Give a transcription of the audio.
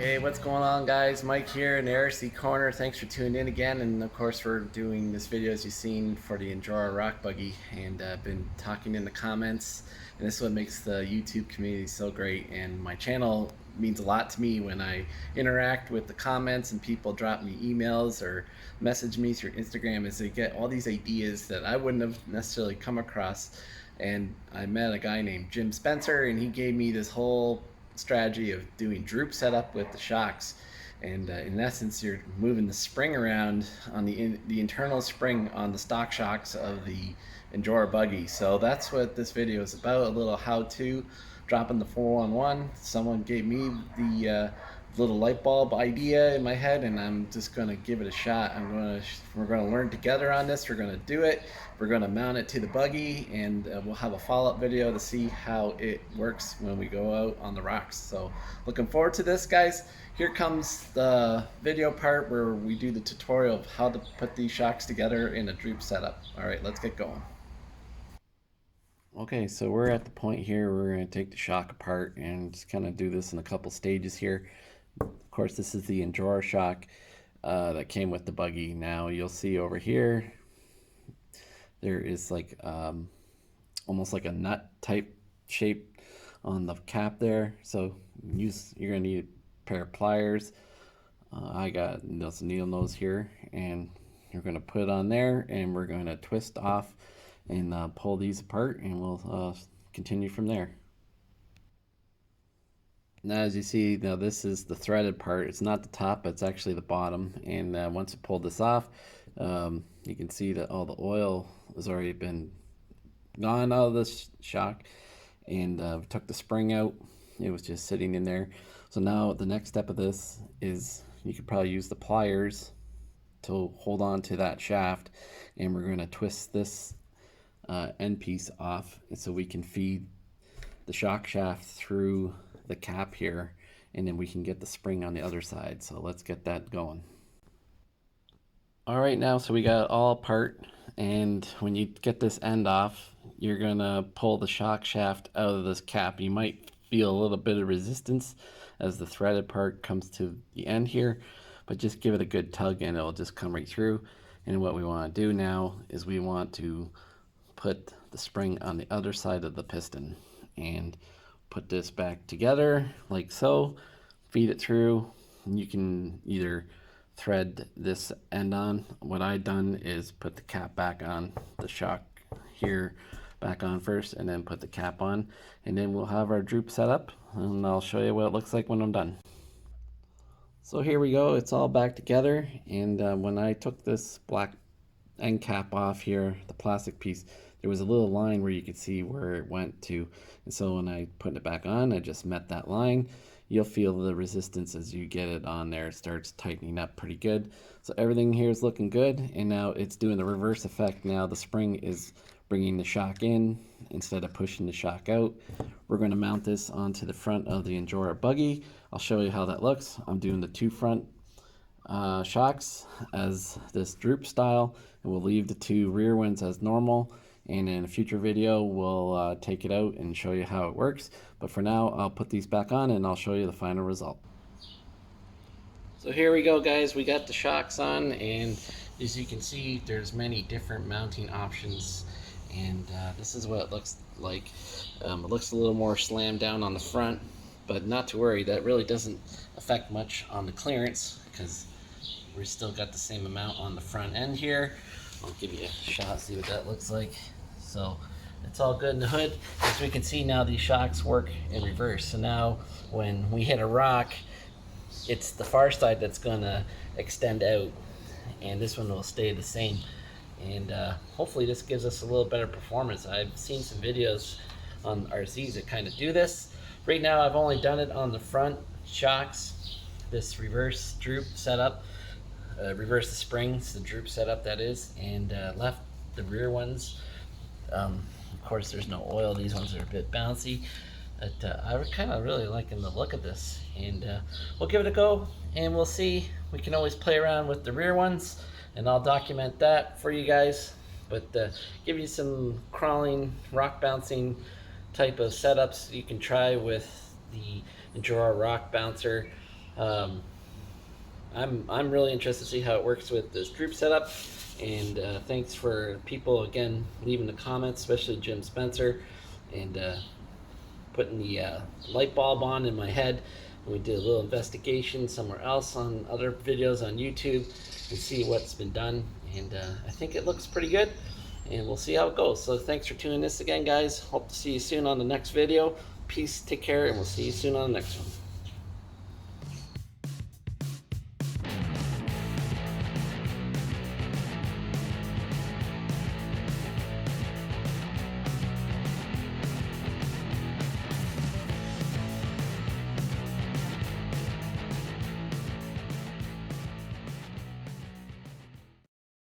Hey, what's going on, guys? Mike here in the RC Corner. Thanks for tuning in again, and of course for doing this video as you've seen for the Injora rock buggy. And I've been talking in the comments, and this is what makes the YouTube community so great. And my channel means a lot to me when I interact with the comments and people drop me emails or message me through Instagram, as they get all these ideas that I wouldn't have necessarily come across. And I met a guy named Jim Spencer, and he gave me this whole strategy of doing droop setup with the shocks. And in essence, you're moving the spring around on the internal spring on the stock shocks of the Injora buggy. So that's what this video is about, a little how-to, dropping the 411. Someone gave me the little light bulb idea in my head, and I'm just gonna give it a shot. We're gonna learn together on this. We're gonna do it. We're gonna mount it to the buggy, and we'll have a follow-up video to see how it works when we go out on the rocks. So looking forward to this, guys. Here comes the video part where we do the tutorial of how to put these shocks together in a droop setup. All right, let's get going. Okay, so we're at the point here we're going to take the shock apart and just kind of do this in a couple stages here. Of course, this is the Injora shock that came with the buggy. Now you'll see over here there is like almost like a nut type shape on the cap there. So you're going to need a pair of pliers. I got this needle nose here, and you're going to put it on there, and we're going to twist off and pull these apart, and we'll continue from there. Now, as you see, now this is the threaded part. It's not the top, it's actually the bottom. And once you pull this off, you can see that all the oil has already been gone out of this shock, and took the spring out. It was just sitting in there. So now the next step of this is you could probably use the pliers to hold on to that shaft, and we're going to twist this end piece off so we can feed the shock shaft through the cap here, and then we can get the spring on the other side. So let's get that going. All right, now so we got it all apart, and when you get this end off, you're gonna pull the shock shaft out of this cap. You might feel a little bit of resistance as the threaded part comes to the end here, but just give it a good tug and it'll just come right through. And what we want to do now is we want to put the spring on the other side of the piston and put this back together like so, feed it through, and you can either thread this end on. What I've done is put the cap back on, the shock here back on first, and then put the cap on, and then we'll have our droop set up, and I'll show you what it looks like when I'm done. So here we go, it's all back together. And when I took this black end cap off here, the plastic piece, there was a little line where you could see where it went to, and so when I put it back on, I just met that line. You'll feel the resistance as you get it on there. It starts tightening up pretty good. So everything here is looking good, and now it's doing the reverse effect. Now the spring is bringing the shock in instead of pushing the shock out. We're going to mount this onto the front of the Injora buggy. I'll show you how that looks. I'm doing the two front shocks as this droop style, and we'll leave the two rear ones as normal. And in a future video, we'll take it out and show you how it works. But for now, I'll put these back on and I'll show you the final result. So here we go, guys. We got the shocks on, and as you can see, there's many different mounting options. And this is what it looks like. It looks a little more slammed down on the front, but not to worry. That really doesn't affect much on the clearance, because we still got the same amount on the front end here. I'll give you a shot, see what that looks like. So it's all good in the hood. As we can see now, these shocks work in reverse. So now when we hit a rock, it's the far side that's gonna extend out, and this one will stay the same. And hopefully this gives us a little better performance. I've seen some videos on RCs that kind of do this. Right now I've only done it on the front shocks, this reverse droop setup. Reverse the springs, the droop setup that is, and left the rear ones. Of course, there's no oil. These ones are a bit bouncy, but I was kind of really liking the look of this, and we'll give it a go, and we'll see. We can always play around with the rear ones, and I'll document that for you guys. But give you some crawling, rock bouncing type of setups you can try with the Injora rock bouncer. I'm really interested to see how it works with this Droop setup. And thanks for people again leaving the comments, especially Jim Spencer, and putting the light bulb on in my head. And we did a little investigation somewhere else on other videos on YouTube and see what's been done. And I think it looks pretty good. And we'll see how it goes. So thanks for tuning in again, guys. Hope to see you soon on the next video. Peace, take care, and we'll see you soon on the next one.